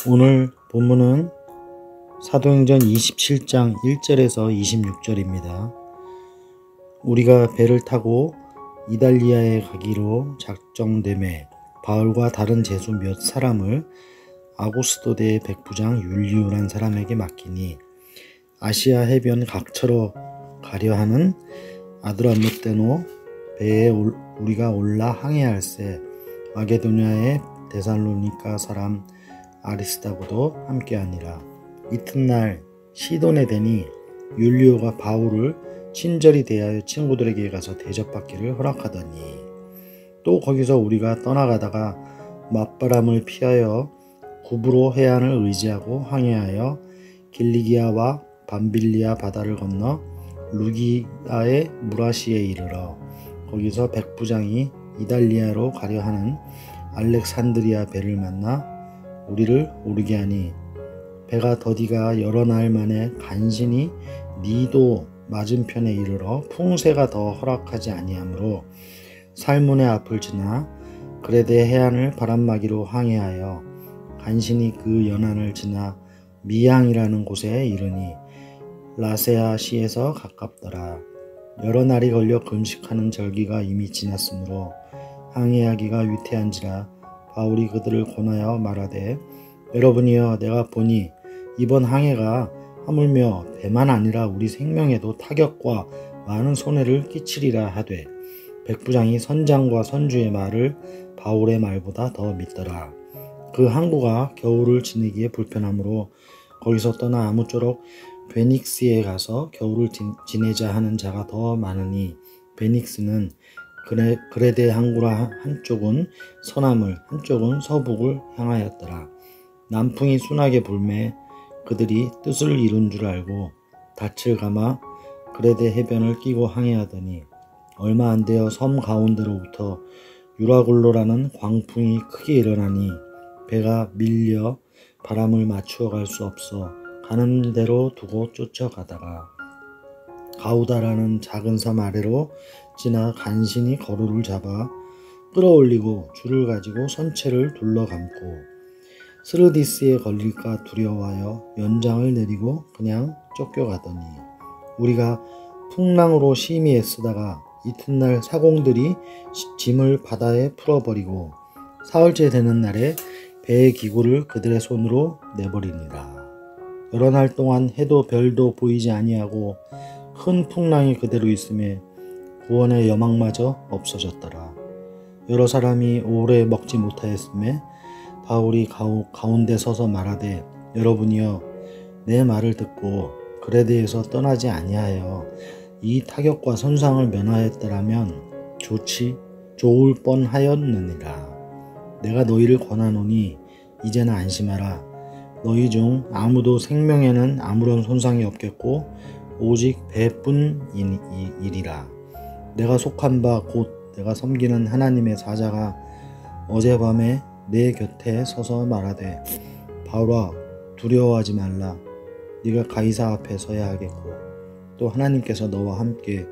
오늘 본문은 사도행전 27장 1절에서 26절입니다. 우리가 배를 타고 이달리아에 가기로 작정되매 바울과 다른 제수 몇 사람을 아고스토대의 백부장 율리오란 사람에게 맡기니 아시아 해변 각처로 가려 하는 아드라무떼노 배에 우리가 올라 항해할세 마게도냐의 데살로니가 사람 아리스다고도 함께하니라. 이튿날 시돈에 되니 율리오가 바울을 친절히 대하여 친구들에게 가서 대접받기를 허락하더니 또 거기서 우리가 떠나가다가 맞바람을 피하여 구브로 해안을 의지하고 항해하여 길리기아와 밤빌리아 바다를 건너 루기아의 무라시에 이르러 거기서 백부장이 이달리아로 가려 하는 알렉산드리아 배를 만나 우리를 오르게 하니 배가 더디가 여러 날 만에 간신히 니도 맞은편에 이르러 풍세가 더 허락하지 아니하므로 살문의 앞을 지나 그레데 해안을 바람막이로 항해하여 간신히 그 연안을 지나 미양이라는 곳에 이르니 라세아 시에서 가깝더라. 여러 날이 걸려 금식하는 절기가 이미 지났으므로 항해하기가 위태한지라 바울이 그들을 권하여 말하되 여러분이여 내가 보니 이번 항해가 하물며 배만 아니라 우리 생명에도 타격과 많은 손해를 끼치리라 하되 백부장이 선장과 선주의 말을 바울의 말보다 더 믿더라. 그 항구가 겨울을 지내기에 불편하므로 거기서 떠나 아무쪼록 베닉스에 가서 겨울을 지내자 하는 자가 더 많으니 베닉스는 그레데 항구라 한쪽은 서남을 한쪽은 서북을 향하였더라. 남풍이 순하게 불매 그들이 뜻을 이룬 줄 알고 닻을 감아 그레데 해변을 끼고 항해하더니 얼마 안 되어 섬 가운데로부터 유라굴로라는 광풍이 크게 일어나니 배가 밀려 바람을 맞추어 갈 수 없어 가는 대로 두고 쫓아가다가 가우다라는 작은 섬 아래로 지나 간신히 거루를 잡아 끌어올리고 줄을 가지고 선체를 둘러감고 스르디스에 걸릴까 두려워하여 연장을 내리고 그냥 쫓겨가더니 우리가 풍랑으로 심히 애쓰다가 이튿날 사공들이 짐을 바다에 풀어버리고 사흘째 되는 날에 배의 기구를 그들의 손으로 내버리니라. 여러 날 동안 해도 별도 보이지 아니하고 큰 풍랑이 그대로 있음에 구원의 여망마저 없어졌더라. 여러 사람이 오래 먹지 못하였음에 바울이 가운데 서서 말하되 여러분이여 내 말을 듣고 그레데에서 떠나지 아니하여 이 타격과 손상을 면하였더라면 좋을 뻔하였느니라. 내가 너희를 권하노니 이제는 안심하라. 너희 중 아무도 생명에는 아무런 손상이 없겠고 오직 배뿐이리라. 내가 속한 바 곧 내가 섬기는 하나님의 사자가 어젯밤에 내 곁에 서서 말하되 바울아 두려워하지 말라. 네가 가이사 앞에 서야 하겠고 또 하나님께서 너와 함께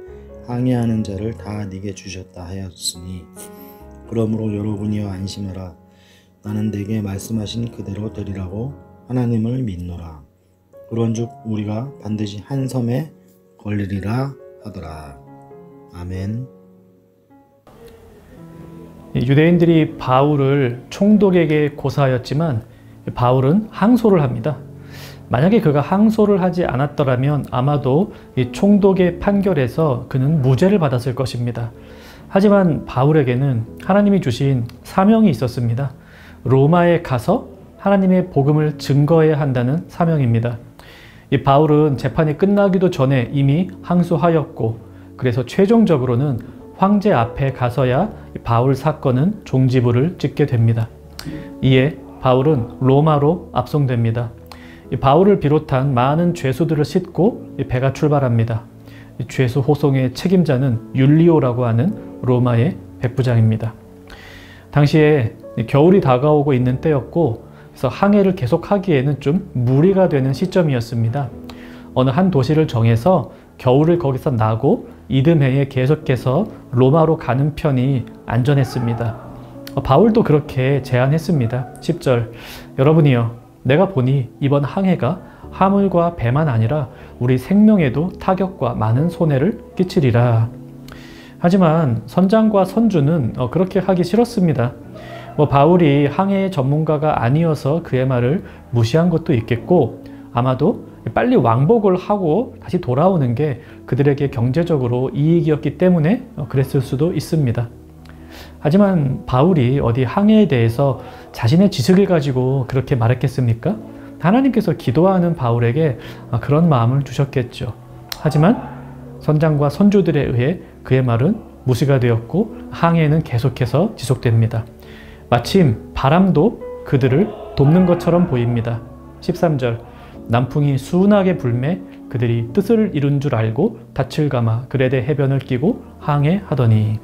항해하는 자를 다 네게 주셨다 하였으니 그러므로 여러분이여 안심하라. 나는 네게 말씀하신 그대로 되리라고 하나님을 믿노라. 그런즉 우리가 반드시 한 섬에 걸리리라 하더라. 아멘. 유대인들이 바울을 총독에게 고사하였지만 바울은 항소를 합니다. 만약에 그가 항소를 하지 않았더라면 아마도 이 총독의 판결에서 그는 무죄를 받았을 것입니다. 하지만 바울에게는 하나님이 주신 사명이 있었습니다. 로마에 가서 하나님의 복음을 증거해야 한다는 사명입니다. 이 바울은 재판이 끝나기도 전에 이미 항소하였고 그래서 최종적으로는 황제 앞에 가서야 바울 사건은 종지부를 찍게 됩니다. 이에 바울은 로마로 압송됩니다. 바울을 비롯한 많은 죄수들을 싣고 배가 출발합니다. 죄수 호송의 책임자는 율리오라고 하는 로마의 백부장입니다. 당시에 겨울이 다가오고 있는 때였고 그래서 항해를 계속하기에는 좀 무리가 되는 시점이었습니다. 어느 한 도시를 정해서 겨울을 거기서 나고 이듬해에 계속해서 로마로 가는 편이 안전했습니다. 바울도 그렇게 제안했습니다. 10절 여러분이여 내가 보니 이번 항해가 화물과 배만 아니라 우리 생명에도 타격과 많은 손해를 끼치리라. 하지만 선장과 선주는 그렇게 하기 싫었습니다. 바울이 항해의 전문가가 아니어서 그의 말을 무시한 것도 있겠고, 아마도 빨리 왕복을 하고 다시 돌아오는 게 그들에게 경제적으로 이익이었기 때문에 그랬을 수도 있습니다. 하지만 바울이 어디 항해에 대해서 자신의 지식을 가지고 그렇게 말했겠습니까? 하나님께서 기도하는 바울에게 그런 마음을 주셨겠죠. 하지만 선장과 선주들에 의해 그의 말은 무시가 되었고 항해는 계속해서 지속됩니다. 마침 바람도 그들을 돕는 것처럼 보입니다. 13절, 남풍이 순하게 불매 그들이 뜻을 이룬 줄 알고 닻을 감아 그레데 해변을 끼고 항해하더니,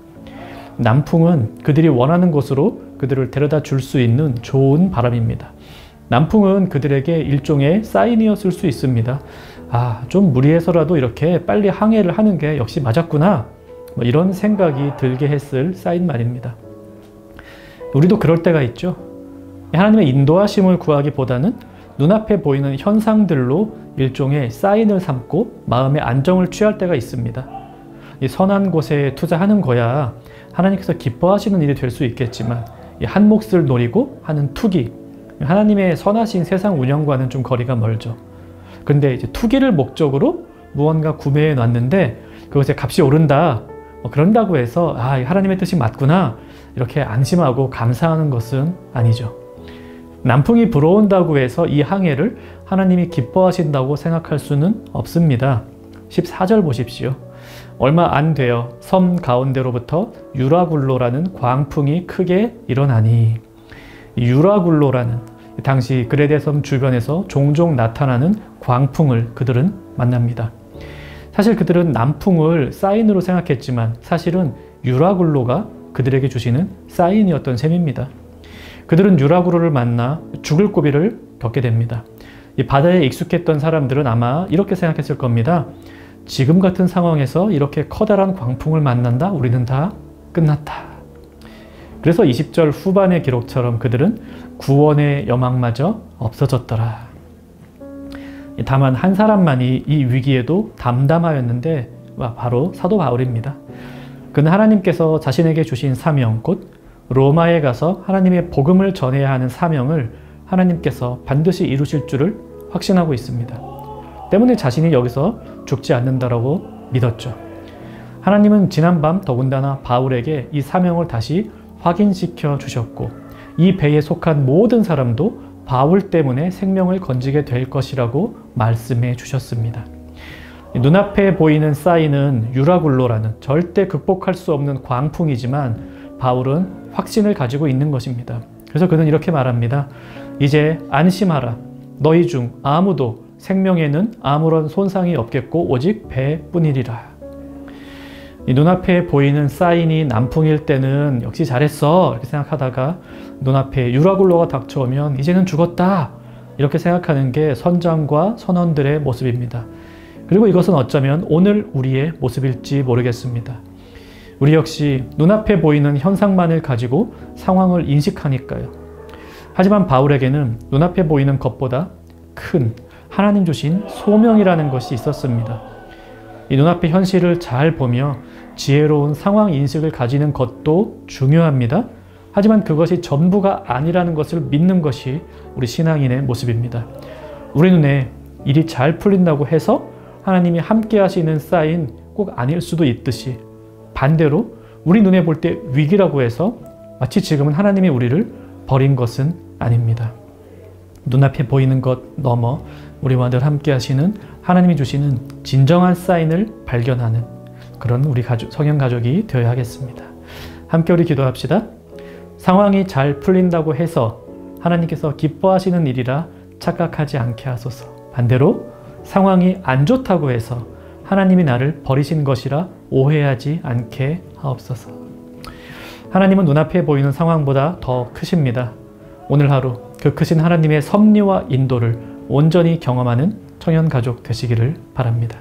남풍은 그들이 원하는 곳으로 그들을 데려다 줄 수 있는 좋은 바람입니다. 남풍은 그들에게 일종의 사인이었을 수 있습니다. 좀 무리해서라도 이렇게 빨리 항해를 하는 게 역시 맞았구나, 이런 생각이 들게 했을 사인 말입니다. 우리도 그럴 때가 있죠. 하나님의 인도하심을 구하기보다는 눈앞에 보이는 현상들로 일종의 사인을 삼고 마음의 안정을 취할 때가 있습니다. 이 선한 곳에 투자하는 거야 하나님께서 기뻐하시는 일이 될 수 있겠지만, 이 한 몫을 노리고 하는 투기, 하나님의 선하신 세상 운영과는 좀 거리가 멀죠. 그런데 이제 투기를 목적으로 무언가 구매해 놨는데 그것에 값이 오른다, 그런다고 해서 하나님의 뜻이 맞구나 이렇게 안심하고 감사하는 것은 아니죠. 남풍이 불어온다고 해서 이 항해를 하나님이 기뻐하신다고 생각할 수는 없습니다. 14절 보십시오. 얼마 안 되어 섬 가운데로부터 유라굴로라는 광풍이 크게 일어나니, 유라굴로라는 당시 그레데 섬 주변에서 종종 나타나는 광풍을 그들은 만납니다. 사실 그들은 남풍을 사인으로 생각했지만 사실은 유라굴로가 그들에게 주시는 사인이었던 셈입니다. 그들은 유라굴로를 만나 죽을 고비를 겪게 됩니다. 이 바다에 익숙했던 사람들은 아마 이렇게 생각했을 겁니다. 지금 같은 상황에서 이렇게 커다란 광풍을 만난다? 우리는 다 끝났다. 그래서 20절 후반의 기록처럼 그들은 구원의 여망마저 없어졌더라. 다만 한 사람만이 이 위기에도 담담하였는데 바로 사도 바울입니다. 그는 하나님께서 자신에게 주신 사명, 곧 로마에 가서 하나님의 복음을 전해야 하는 사명을 하나님께서 반드시 이루실 줄을 확신하고 있습니다. 때문에 자신이 여기서 죽지 않는다라고 믿었죠. 하나님은 지난밤 더군다나 바울에게 이 사명을 다시 확인시켜 주셨고, 이 배에 속한 모든 사람도 바울 때문에 생명을 건지게 될 것이라고 말씀해 주셨습니다. 눈앞에 보이는 사인은 유라굴로라는 절대 극복할 수 없는 광풍이지만 바울은 확신을 가지고 있는 것입니다. 그래서 그는 이렇게 말합니다. 이제 안심하라. 너희 중 아무도 생명에는 아무런 손상이 없겠고 오직 배뿐이리라. 이 눈앞에 보이는 사인이 남풍일 때는 역시 잘했어 이렇게 생각하다가 눈앞에 유라굴로가 닥쳐오면 이제는 죽었다 이렇게 생각하는 게 선장과 선원들의 모습입니다. 그리고 이것은 어쩌면 오늘 우리의 모습일지 모르겠습니다. 우리 역시 눈앞에 보이는 현상만을 가지고 상황을 인식하니까요. 하지만 바울에게는 눈앞에 보이는 것보다 큰 하나님 주신 소명이라는 것이 있었습니다. 이 눈앞의 현실을 잘 보며 지혜로운 상황 인식을 가지는 것도 중요합니다. 하지만 그것이 전부가 아니라는 것을 믿는 것이 우리 신앙인의 모습입니다. 우리 눈에 일이 잘 풀린다고 해서 하나님이 함께 하시는 사인 꼭 아닐 수도 있듯이, 반대로 우리 눈에 볼 때 위기라고 해서 마치 지금은 하나님이 우리를 버린 것은 아닙니다. 눈앞에 보이는 것 넘어 우리와 늘 함께 하시는 하나님이 주시는 진정한 사인을 발견하는 그런 우리 성형 가족이 되어야 하겠습니다. 함께 우리 기도합시다. 상황이 잘 풀린다고 해서 하나님께서 기뻐하시는 일이라 착각하지 않게 하소서. 반대로 상황이 안 좋다고 해서 하나님이 나를 버리신 것이라 오해하지 않게 하옵소서. 하나님은 눈앞에 보이는 상황보다 더 크십니다. 오늘 하루 그 크신 하나님의 섭리와 인도를 온전히 경험하는 청년 가족 되시기를 바랍니다.